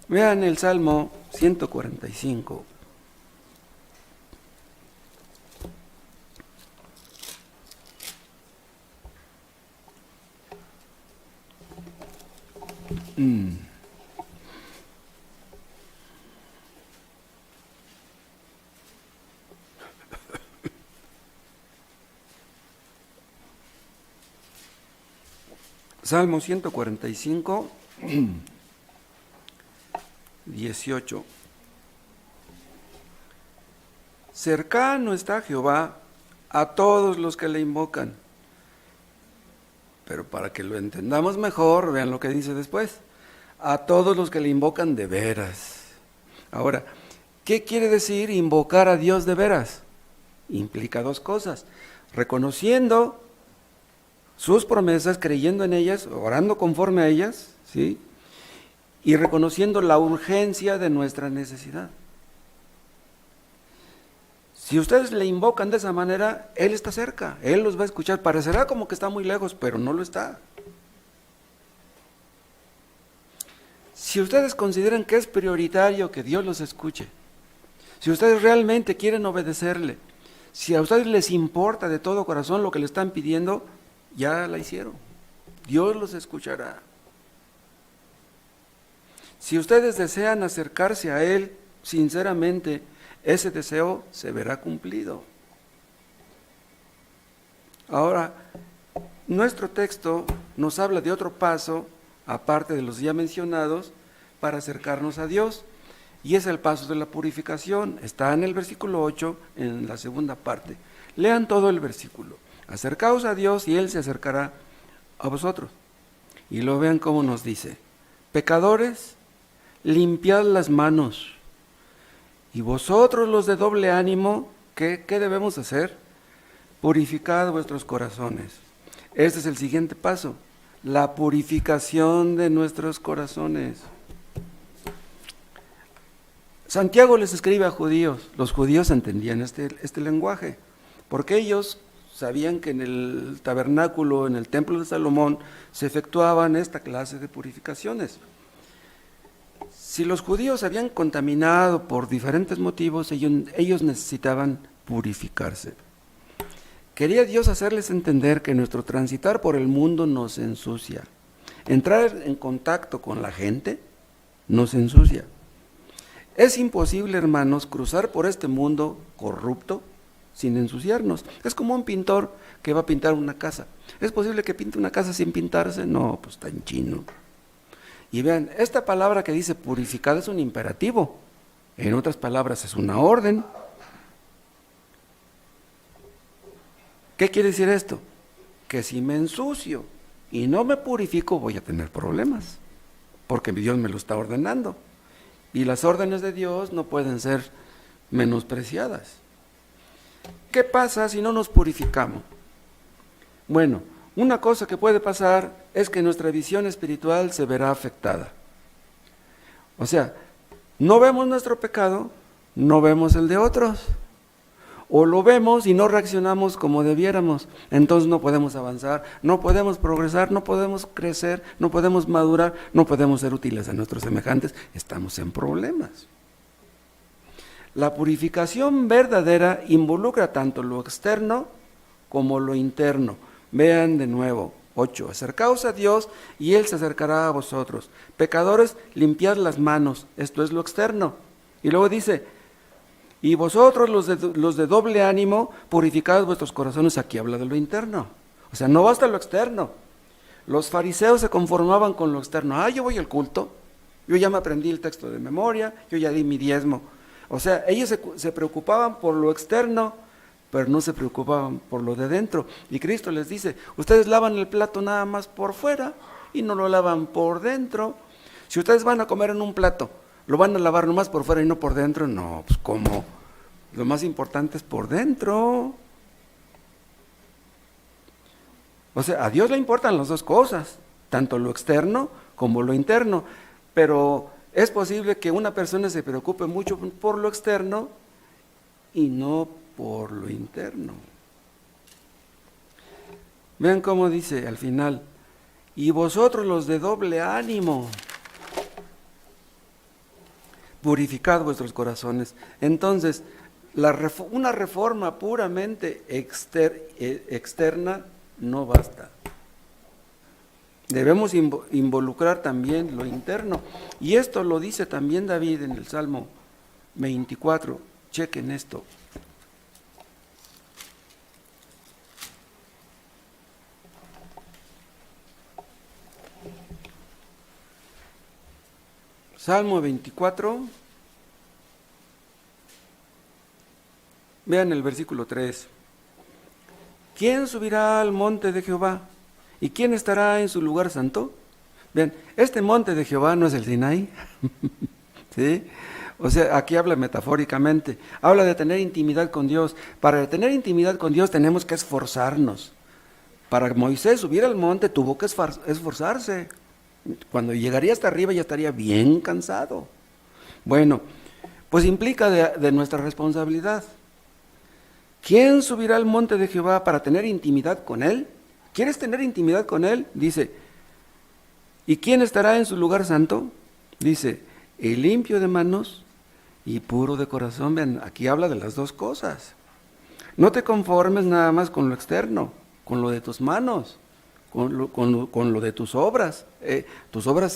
[SPEAKER 1] Vean el Salmo 145. Salmo 145, 18. Cercano está Jehová a todos los que le invocan. Pero para que lo entendamos mejor, vean lo que dice después. A todos los que le invocan de veras. Ahora, ¿qué quiere decir invocar a Dios de veras? Implica dos cosas. Reconociendo sus promesas, creyendo en ellas, orando conforme a ellas, ¿sí? Y reconociendo la urgencia de nuestra necesidad. Si ustedes le invocan de esa manera, Él está cerca, Él los va a escuchar. Parecerá como que está muy lejos, pero no lo está. Si ustedes consideran que es prioritario que Dios los escuche, si ustedes realmente quieren obedecerle, si a ustedes les importa de todo corazón lo que le están pidiendo, ya la hicieron. Dios los escuchará. Si ustedes desean acercarse a Él sinceramente, ese deseo se verá cumplido. Ahora, nuestro texto nos habla de otro paso, aparte de los ya mencionados, para acercarnos a Dios. Y es el paso de la purificación. Está en el versículo 8, en la segunda parte. Lean todo el versículo. Acercaos a Dios y Él se acercará a vosotros. Y lo vean cómo nos dice. Pecadores, limpiad las manos. Y vosotros los de doble ánimo, ¿qué debemos hacer? Purificad vuestros corazones. Este es el siguiente paso. La purificación de nuestros corazones. Santiago les escribe a judíos. Los judíos entendían este lenguaje, porque ellos sabían que en el tabernáculo, en el templo de Salomón, se efectuaban esta clase de purificaciones. Si los judíos habían contaminado por diferentes motivos, ellos necesitaban purificarse. Quería Dios hacerles entender que nuestro transitar por el mundo nos ensucia. Entrar en contacto con la gente nos ensucia. Es imposible, hermanos, cruzar por este mundo corrupto sin ensuciarnos. Es como un pintor que va a pintar una casa. ¿Es posible que pinte una casa sin pintarse? No, pues está en chino. Y vean, esta palabra que dice purificar es un imperativo. En otras palabras, es una orden. ¿Qué quiere decir esto? Que si me ensucio y no me purifico, voy a tener problemas, porque Dios me lo está ordenando. Y las órdenes de Dios no pueden ser menospreciadas. ¿Qué pasa si no nos purificamos? Bueno, una cosa que puede pasar es que nuestra visión espiritual se verá afectada. O sea, no vemos nuestro pecado, no vemos el de otros. O lo vemos y no reaccionamos como debiéramos. Entonces no podemos avanzar, no podemos progresar, no podemos crecer, no podemos madurar, no podemos ser útiles a nuestros semejantes. Estamos en problemas. La purificación verdadera involucra tanto lo externo como lo interno. Vean de nuevo, 8. Acercaos a Dios y Él se acercará a vosotros. Pecadores, limpiad las manos. Esto es lo externo. Y luego dice, y vosotros los de doble ánimo, purificad vuestros corazones. Aquí habla de lo interno. O sea, no basta lo externo. Los fariseos se conformaban con lo externo. Yo voy al culto, yo ya me aprendí el texto de memoria, yo ya di mi diezmo. O sea, ellos se preocupaban por lo externo, pero no se preocupaban por lo de dentro. Y Cristo les dice, ustedes lavan el plato nada más por fuera y no lo lavan por dentro. Si ustedes van a comer en un plato, ¿lo van a lavar nomás por fuera y no por dentro? No, pues ¿cómo? Lo más importante es por dentro. O sea, a Dios le importan las dos cosas, tanto lo externo como lo interno. Pero es posible que una persona se preocupe mucho por lo externo y no por lo interno. Vean cómo dice al final, y vosotros los de doble ánimo, purificad vuestros corazones. Entonces, una reforma puramente externa no basta. Debemos involucrar también lo interno. Y esto lo dice también David en el Salmo 24. Chequen esto. Salmo 24, vean el versículo 3. ¿Quién subirá al monte de Jehová? ¿Y quién estará en su lugar santo? Vean, este monte de Jehová no es el Sinaí, ¿sí? O sea, aquí habla metafóricamente, habla de tener intimidad con Dios. Para tener intimidad con Dios tenemos que esforzarnos. Para Moisés subir al monte tuvo que esforzarse. Cuando llegaría hasta arriba ya estaría bien cansado. Bueno, pues implica de nuestra responsabilidad. ¿Quién subirá al monte de Jehová para tener intimidad con Él? ¿Quieres tener intimidad con Él? Dice, ¿y quién estará en su lugar santo? Dice, el limpio de manos y puro de corazón. Vean, aquí habla de las dos cosas. No te conformes nada más con lo externo, con lo de tus manos, con lo de tus obras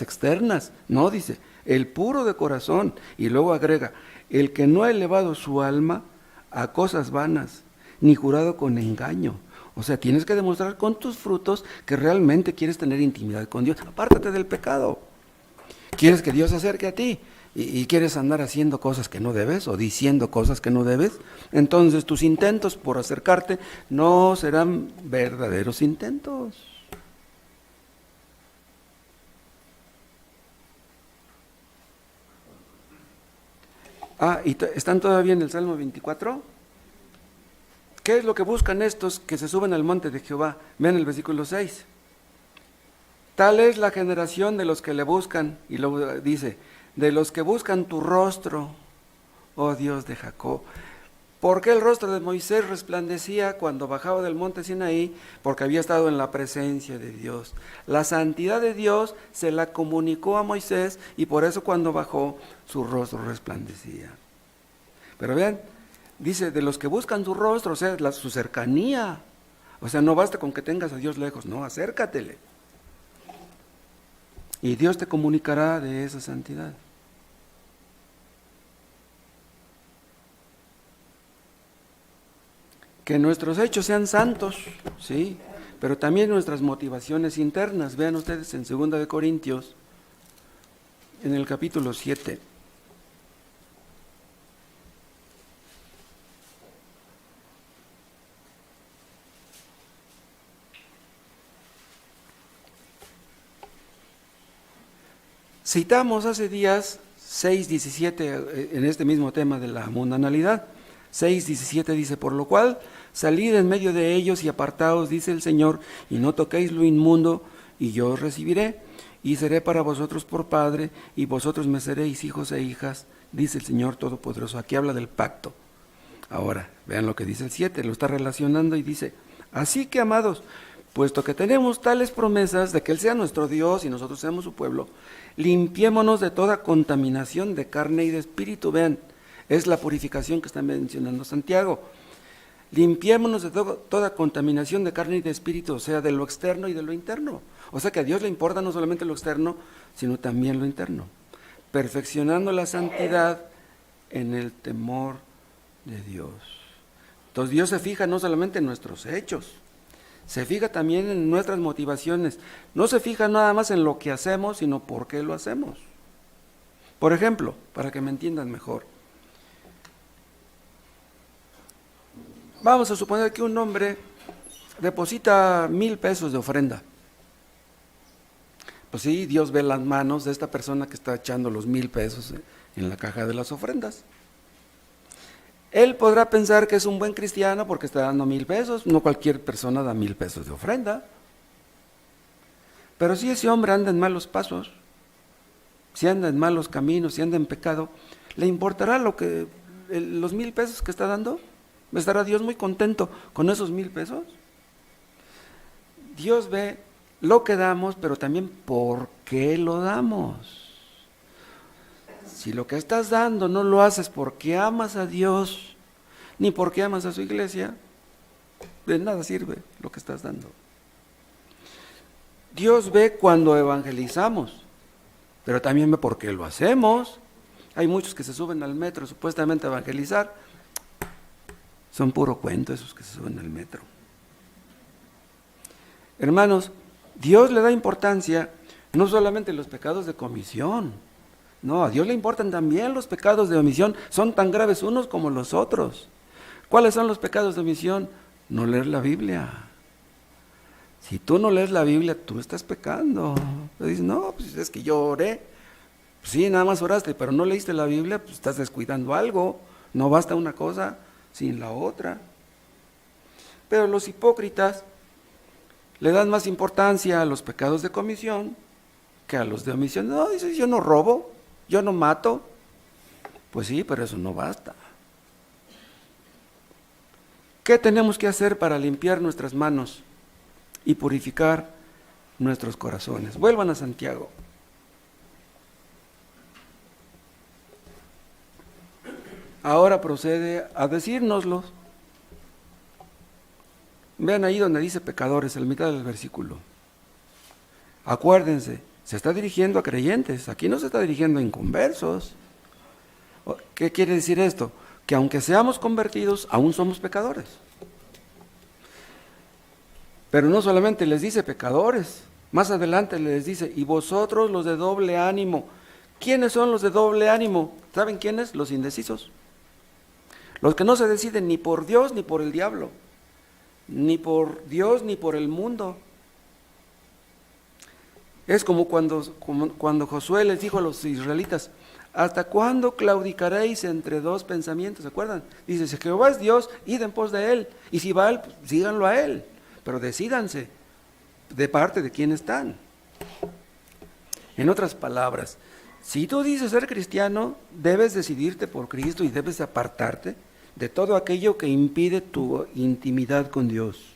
[SPEAKER 1] externas. No, dice, el puro de corazón. Y luego agrega, el que no ha elevado su alma a cosas vanas, ni jurado con engaño. O sea, tienes que demostrar con tus frutos que realmente quieres tener intimidad con Dios. Apártate del pecado. ¿Quieres que Dios se acerque a ti? y quieres andar haciendo cosas que no debes o diciendo cosas que no debes, entonces tus intentos por acercarte no serán verdaderos intentos. ¿Y están todavía en el Salmo 24? ¿Qué es lo que buscan estos que se suben al monte de Jehová? Vean el versículo 6. Tal es la generación de los que le buscan, y luego dice, de los que buscan tu rostro, oh Dios de Jacob. ¿Por qué el rostro de Moisés resplandecía cuando bajaba del monte Sinaí? Porque había estado en la presencia de Dios. La santidad de Dios se la comunicó a Moisés y por eso cuando bajó su rostro resplandecía. Pero vean, dice, de los que buscan su rostro, o sea, su cercanía. O sea, no basta con que tengas a Dios lejos, no, acércatele. Y Dios te comunicará de esa santidad. Que nuestros hechos sean santos, sí, pero también nuestras motivaciones internas. Vean ustedes en 2 de Corintios, en el capítulo 7. Citamos hace días 6:17 en este mismo tema de la mundanalidad. 6:17 dice, por lo cual salid en medio de ellos y apartaos, dice el Señor, y no toquéis lo inmundo, y yo os recibiré, y seré para vosotros por padre, y vosotros me seréis hijos e hijas, dice el Señor Todopoderoso. Aquí habla del pacto. Ahora, vean lo que dice el 7, lo está relacionando y dice, así que amados, puesto que tenemos tales promesas de que Él sea nuestro Dios y nosotros seamos su pueblo, limpiémonos de toda contaminación de carne y de espíritu. Vean, es la purificación que está mencionando Santiago. Limpiémonos de toda contaminación de carne y de espíritu, o sea, de lo externo y de lo interno. O sea que a Dios le importa no solamente lo externo, sino también lo interno. Perfeccionando la santidad en el temor de Dios. Entonces Dios se fija no solamente en nuestros hechos, se fija también en nuestras motivaciones. No se fija nada más en lo que hacemos, sino por qué lo hacemos. Por ejemplo, para que me entiendan mejor, vamos a suponer que un hombre deposita 1,000 pesos de ofrenda. Pues sí, Dios ve las manos de esta persona que está echando los 1,000 pesos en la caja de las ofrendas. Él podrá pensar que es un buen cristiano porque está dando 1,000 pesos. No cualquier persona da 1,000 pesos de ofrenda. Pero si ese hombre anda en malos pasos, si anda en malos caminos, si anda en pecado, ¿le importará los 1,000 pesos que está dando? ¿Estará Dios muy contento con esos 1,000 pesos? Dios ve lo que damos, pero también por qué lo damos. Si lo que estás dando no lo haces porque amas a Dios, ni porque amas a su iglesia, de nada sirve lo que estás dando. Dios ve cuando evangelizamos, pero también ve por qué lo hacemos. Hay muchos que se suben al metro supuestamente a evangelizar. Son puro cuento esos que se suben al metro. Hermanos, Dios le da importancia no solamente a los pecados de comisión. No, a Dios le importan también los pecados de omisión, son tan graves unos como los otros. ¿Cuáles son los pecados de omisión? No leer la Biblia. Si tú no lees la Biblia, tú estás pecando. Pero dices, no, pues es que yo oré. Pues sí, nada más oraste, pero no leíste la Biblia, pues estás descuidando algo. No basta una cosa sin la otra. Pero los hipócritas le dan más importancia a los pecados de comisión que a los de omisión. No, dices, yo no robo. Yo no mato. Pues sí, pero eso no basta. ¿Qué tenemos que hacer para limpiar nuestras manos y purificar nuestros corazones? Vuelvan a Santiago. Ahora procede a decírnoslo. Vean ahí donde dice pecadores, a la mitad del versículo. Acuérdense, se está dirigiendo a creyentes, aquí no se está dirigiendo a inconversos. ¿Qué quiere decir esto? Que aunque seamos convertidos, aún somos pecadores. Pero no solamente les dice pecadores, más adelante les dice, y vosotros los de doble ánimo. ¿Quiénes son los de doble ánimo? ¿Saben quiénes? Los indecisos. Los que no se deciden ni por Dios ni por el diablo, ni por Dios ni por el mundo. Es como cuando Josué les dijo a los israelitas: ¿hasta cuándo claudicaréis entre dos pensamientos? ¿Se acuerdan? Dice: si Jehová es Dios, id en pos de él, y si Baal, pues, síganlo a él, pero decídanse de parte de quién están. En otras palabras, si tú dices ser cristiano, debes decidirte por Cristo y debes apartarte de todo aquello que impide tu intimidad con Dios,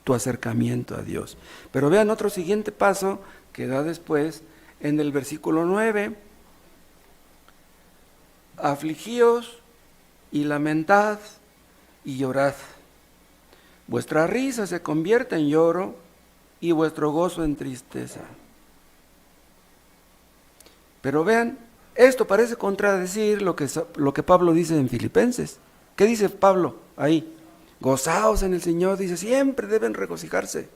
[SPEAKER 1] tu acercamiento a Dios. Pero vean otro siguiente paso que da después en el versículo 9: afligíos y lamentad y llorad. Vuestra risa se convierte en lloro y vuestro gozo en tristeza. Pero vean, esto parece contradecir lo que Pablo dice en Filipenses. ¿Qué dice Pablo ahí? Gozaos en el Señor, dice, siempre deben regocijarse.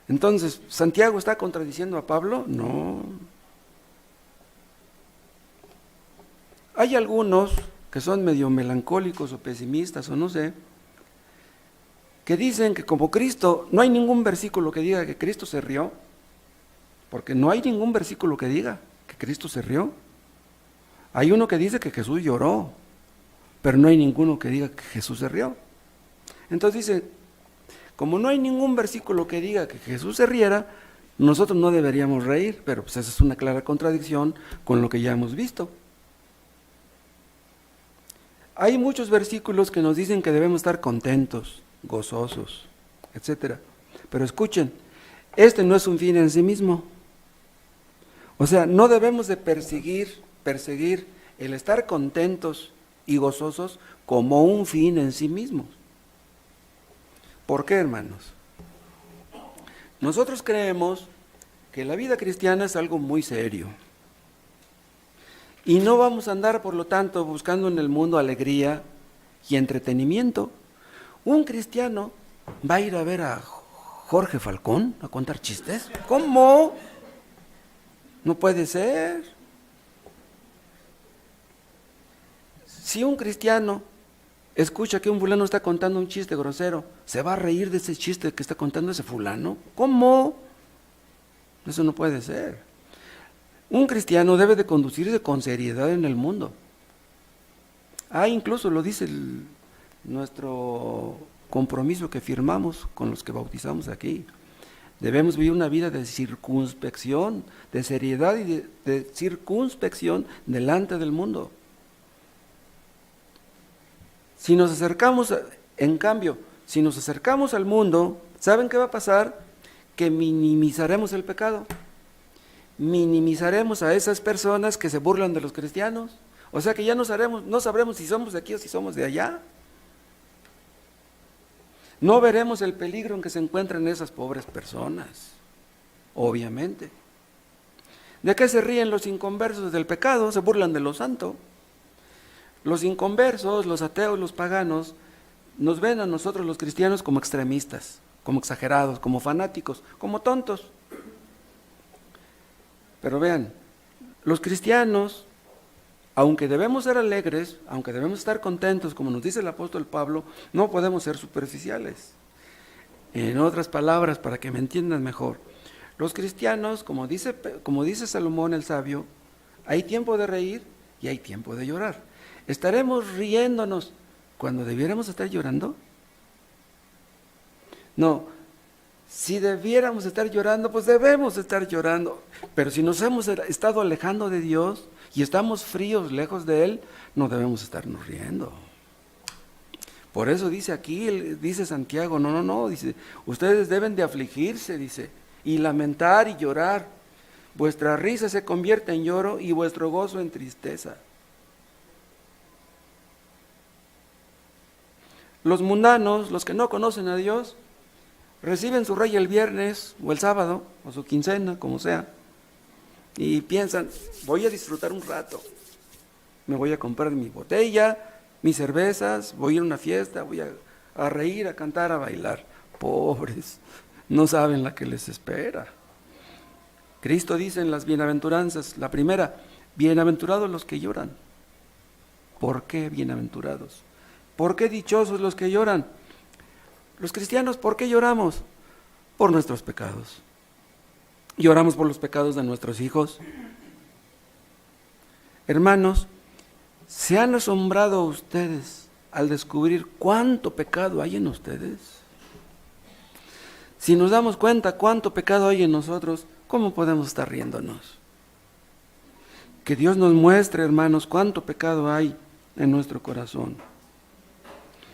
[SPEAKER 1] Entonces, ¿Santiago está contradiciendo a Pablo? No. Hay algunos que son medio melancólicos o pesimistas o no sé, que dicen que como Cristo, no hay ningún versículo que diga que Cristo se rió, porque no hay ningún versículo que diga que Cristo se rió. Hay uno que dice que Jesús lloró, pero no hay ninguno que diga que Jesús se rió. Entonces dice, como no hay ningún versículo que diga que Jesús se riera, nosotros no deberíamos reír, pero pues esa es una clara contradicción con lo que ya hemos visto. Hay muchos versículos que nos dicen que debemos estar contentos, gozosos, etc. Pero escuchen, este no es un fin en sí mismo. O sea, no debemos de perseguir el estar contentos y gozosos como un fin en sí mismo. ¿Por qué, hermanos? Nosotros creemos que la vida cristiana es algo muy serio. Y no vamos a andar, por lo tanto, buscando en el mundo alegría y entretenimiento. Un cristiano va a ir a ver a Jorge Falcón a contar chistes. ¿Cómo? No puede ser. Si un cristiano escucha que un fulano está contando un chiste grosero, ¿se va a reír de ese chiste que está contando ese fulano? ¿Cómo? Eso no puede ser. Un cristiano debe de conducirse con seriedad en el mundo. Incluso lo dice nuestro compromiso que firmamos con los que bautizamos aquí. Debemos vivir una vida de circunspección, de seriedad y de circunspección delante del mundo. Si nos acercamos, en cambio, si nos acercamos al mundo, ¿saben qué va a pasar? Que minimizaremos el pecado. Minimizaremos a esas personas que se burlan de los cristianos. O sea que ya no sabremos si somos de aquí o si somos de allá. No veremos el peligro en que se encuentran esas pobres personas, obviamente. ¿De qué se ríen los inconversos del pecado? Se burlan de lo santo. Los inconversos, los ateos, los paganos, nos ven a nosotros los cristianos como extremistas, como exagerados, como fanáticos, como tontos. Pero vean, los cristianos, aunque debemos ser alegres, aunque debemos estar contentos, como nos dice el apóstol Pablo, no podemos ser superficiales. En otras palabras, para que me entiendan mejor, los cristianos, como dice Salomón el sabio, hay tiempo de reír y hay tiempo de llorar. ¿Estaremos riéndonos cuando debiéramos estar llorando? No. Si debiéramos estar llorando, pues debemos estar llorando. Pero si nos hemos estado alejando de Dios y estamos fríos lejos de Él, no debemos estarnos riendo. Por eso dice aquí, dice Santiago, no, dice, ustedes deben de afligirse, dice, y lamentar y llorar. Vuestra risa se convierte en lloro y vuestro gozo en tristeza. Los mundanos, los que no conocen a Dios, reciben su rey el viernes o el sábado, o su quincena, como sea, y piensan, voy a disfrutar un rato, me voy a comprar mi botella, mis cervezas, voy a ir a una fiesta, voy a reír, a cantar, a bailar. Pobres, no saben la que les espera. Cristo dice en las bienaventuranzas, la primera, Bienaventurados los que lloran. ¿Por qué bienaventurados? ¿Por qué dichosos los que lloran? Los cristianos, ¿por qué lloramos? Por nuestros pecados. Lloramos por los pecados de nuestros hijos. Hermanos, ¿se han asombrado ustedes al descubrir cuánto pecado hay en ustedes? Si nos damos cuenta cuánto pecado hay en nosotros, ¿cómo podemos estar riéndonos? Que Dios nos muestre, hermanos, cuánto pecado hay en nuestro corazón.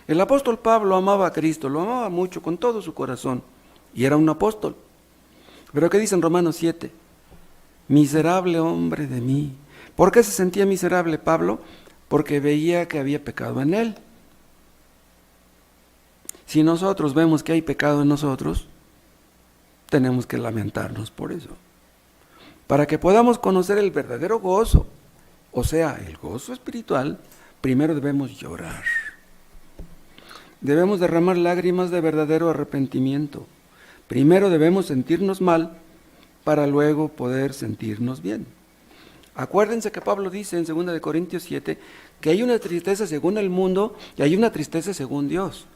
[SPEAKER 1] El apóstol Pablo amaba a Cristo, lo amaba mucho, con todo su corazón, y era un apóstol. Pero ¿qué dice en Romanos 7? Miserable hombre de mí. ¿Por qué se sentía miserable Pablo? Porque veía que había pecado en él. Si nosotros vemos que hay pecado en nosotros, tenemos que lamentarnos por eso. Para que podamos conocer el verdadero gozo, o sea, el gozo espiritual, primero debemos llorar. Debemos derramar lágrimas de verdadero arrepentimiento. Primero debemos sentirnos mal para luego poder sentirnos bien. Acuérdense que Pablo dice en 2 Corintios 7 que hay una tristeza según el mundo y hay una tristeza según Dios.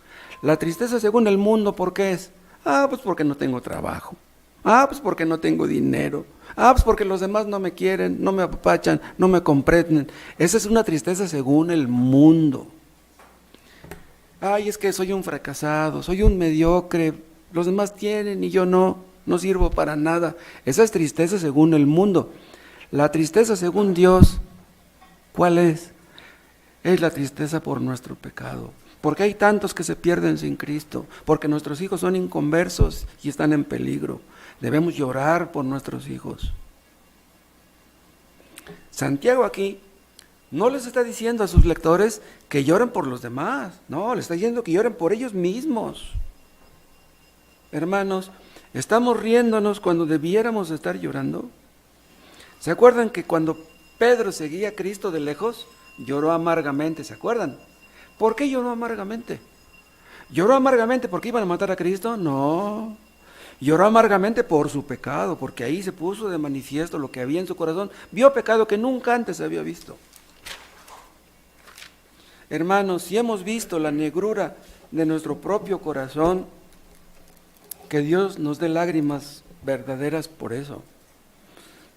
[SPEAKER 1] La tristeza según el mundo, ¿por qué es? Pues porque no tengo trabajo. Pues porque no tengo dinero. Pues porque los demás no me quieren, no me apapachan, no me comprenden. Esa es una tristeza según el mundo. Es que soy un fracasado, soy un mediocre, los demás tienen y yo no sirvo para nada. Esa es tristeza según el mundo. La tristeza según Dios, ¿cuál es? Es la tristeza por nuestro pecado. Porque hay tantos que se pierden sin Cristo, porque nuestros hijos son inconversos y están en peligro. Debemos llorar por nuestros hijos. Santiago aquí no les está diciendo a sus lectores que lloren por los demás, no, les está diciendo que lloren por ellos mismos. Hermanos, ¿estamos riéndonos cuando debiéramos estar llorando? ¿Se acuerdan que cuando Pedro seguía a Cristo de lejos, lloró amargamente? ¿Se acuerdan? ¿Por qué lloró amargamente? ¿Lloró amargamente porque iban a matar a Cristo? No. Lloró amargamente por su pecado, porque ahí se puso de manifiesto lo que había en su corazón. Vio pecado que nunca antes había visto. Hermanos, si hemos visto la negrura de nuestro propio corazón, que Dios nos dé lágrimas verdaderas por eso.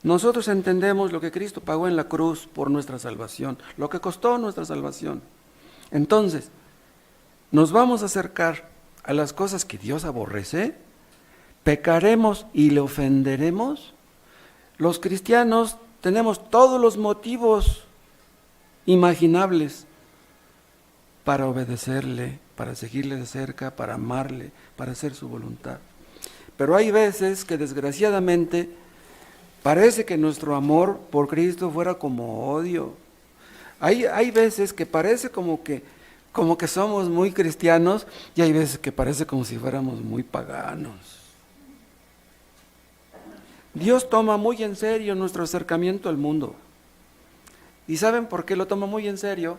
[SPEAKER 1] Nosotros entendemos lo que Cristo pagó en la cruz por nuestra salvación, lo que costó nuestra salvación. Entonces, ¿nos vamos a acercar a las cosas que Dios aborrece? ¿Pecaremos y le ofenderemos? Los cristianos tenemos todos los motivos imaginables para obedecerle, para seguirle de cerca, para amarle, para hacer su voluntad. Pero hay veces que desgraciadamente parece que nuestro amor por Cristo fuera como odio. Hay veces que parece como que somos muy cristianos y hay veces que parece como si fuéramos muy paganos. Dios toma muy en serio nuestro acercamiento al mundo. ¿Y saben por qué lo toma muy en serio?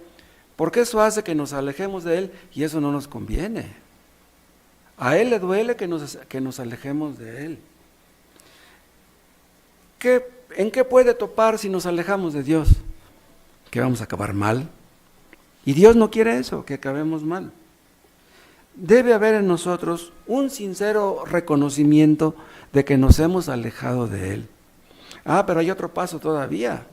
[SPEAKER 1] Porque eso hace que nos alejemos de Él y eso no nos conviene. A Él le duele que nos alejemos de Él. ¿En qué puede topar si nos alejamos de Dios? Que vamos a acabar mal. Y Dios no quiere eso, que acabemos mal. Debe haber en nosotros un sincero reconocimiento de que nos hemos alejado de Él. Pero hay otro paso todavía.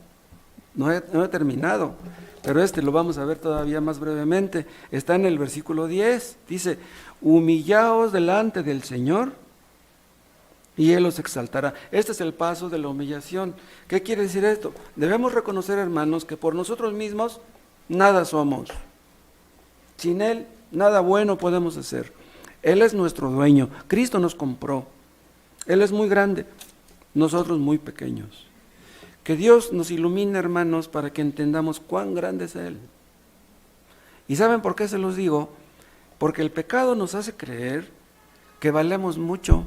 [SPEAKER 1] No he terminado, pero lo vamos a ver todavía más brevemente. Está en el versículo 10, dice, humillaos delante del Señor y Él os exaltará. Este es el paso de la humillación. ¿Qué quiere decir esto? Debemos reconocer, hermanos, que por nosotros mismos nada somos. Sin Él, nada bueno podemos hacer. Él es nuestro dueño. Cristo nos compró. Él es muy grande, nosotros muy pequeños. Que Dios nos ilumine, hermanos, para que entendamos cuán grande es Él. ¿Y saben por qué se los digo? Porque el pecado nos hace creer que valemos mucho.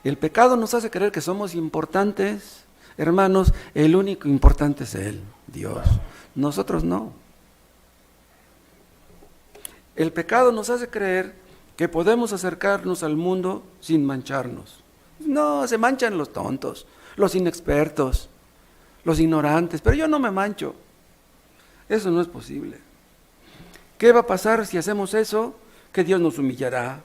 [SPEAKER 1] El pecado nos hace creer que somos importantes. Hermanos, el único importante es Él, Dios. Nosotros no. El pecado nos hace creer que podemos acercarnos al mundo sin mancharnos. No, se manchan los tontos, los inexpertos. los ignorantes, pero yo no me mancho. Eso no es posible. ¿Qué va a pasar si hacemos eso? Que Dios nos humillará.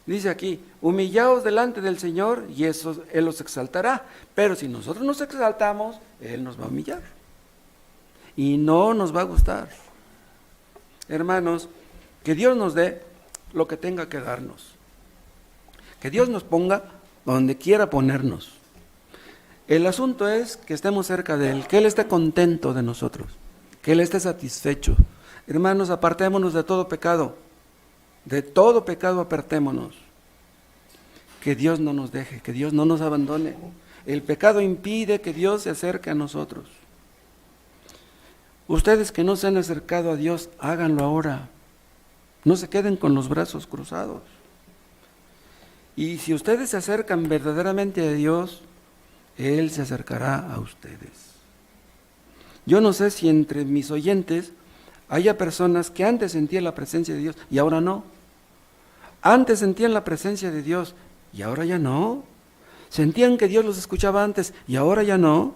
[SPEAKER 1] Dice aquí, humillaos delante del Señor y eso Él los exaltará. Pero si nosotros nos exaltamos, Él nos va a humillar. Y no nos va a gustar. Hermanos, que Dios nos dé lo que tenga que darnos. Que Dios nos ponga donde quiera ponernos. El asunto es que estemos cerca de Él, que Él esté contento de nosotros, que Él esté satisfecho. Hermanos, apartémonos de todo pecado. De todo pecado apartémonos. Que Dios no nos deje, que Dios no nos abandone. El pecado impide que Dios se acerque a nosotros. Ustedes que no se han acercado a Dios, háganlo ahora. No se queden con los brazos cruzados. Y si ustedes se acercan verdaderamente a Dios, Él se acercará a ustedes. Yo no sé si entre mis oyentes haya personas que antes sentían la presencia de Dios y ahora no. Antes sentían la presencia de Dios y ahora ya no. Sentían que Dios los escuchaba antes y ahora ya no.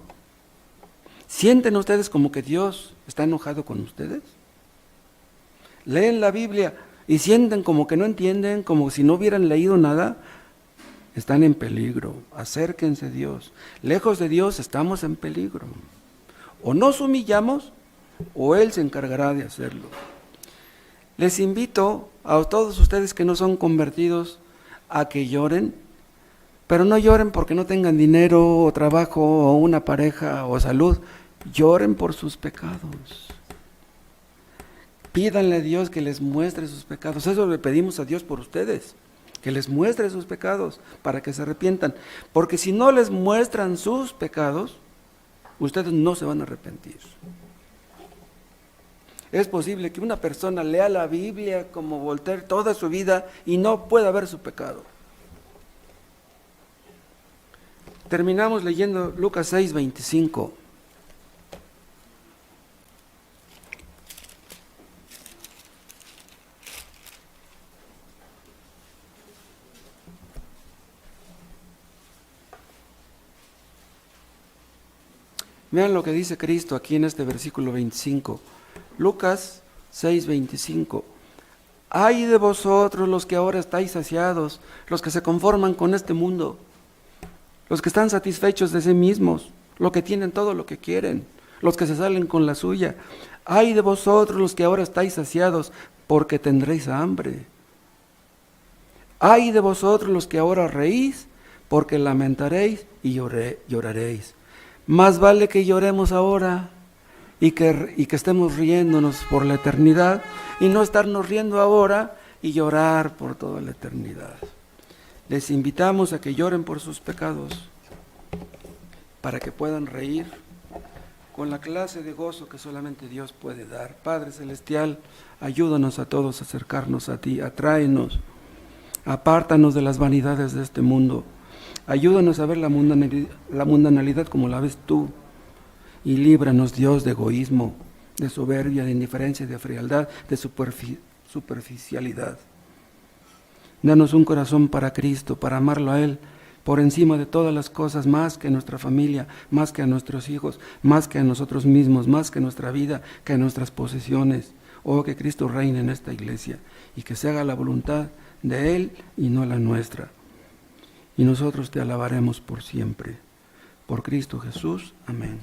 [SPEAKER 1] ¿Sienten ustedes como que Dios está enojado con ustedes? Leen la Biblia y sienten como que no entienden, como si no hubieran leído nada. Están en peligro. Acérquense a Dios. Lejos de Dios estamos en peligro. O nos humillamos o Él se encargará de hacerlo. Les invito a todos ustedes que no son convertidos a que lloren, pero no lloren porque no tengan dinero o trabajo o una pareja o salud. Lloren por sus pecados. Pídanle a Dios que les muestre sus pecados. Eso le pedimos a Dios por ustedes, que les muestre sus pecados para que se arrepientan. Porque si no les muestran sus pecados, ustedes no se van a arrepentir. Es posible que una persona lea la Biblia como Voltaire toda su vida y no pueda ver su pecado. Terminamos leyendo Lucas 6:25. Vean lo que dice Cristo aquí en este versículo 25. Lucas 6:25. Ay de vosotros los que ahora estáis saciados, los que se conforman con este mundo, los que están satisfechos de sí mismos, los que tienen todo lo que quieren, los que se salen con la suya. Ay de vosotros los que ahora estáis saciados, porque tendréis hambre. Ay de vosotros los que ahora reís, porque lamentaréis y lloraréis. Más vale que lloremos ahora y que estemos riéndonos por la eternidad y no estarnos riendo ahora y llorar por toda la eternidad. Les invitamos a que lloren por sus pecados para que puedan reír con la clase de gozo que solamente Dios puede dar. Padre Celestial, ayúdanos a todos a acercarnos a ti, atráenos, apártanos de las vanidades de este mundo. Ayúdanos a ver la mundanalidad como la ves tú y líbranos, Dios, de egoísmo, de soberbia, de indiferencia, de frialdad, de superficialidad. Danos un corazón para Cristo, para amarlo a Él, por encima de todas las cosas, más que a nuestra familia, más que a nuestros hijos, más que a nosotros mismos, más que a nuestra vida, que a nuestras posesiones. Oh, que Cristo reine en esta iglesia y que se haga la voluntad de Él y no la nuestra. Y nosotros te alabaremos por siempre. Por Cristo Jesús. Amén.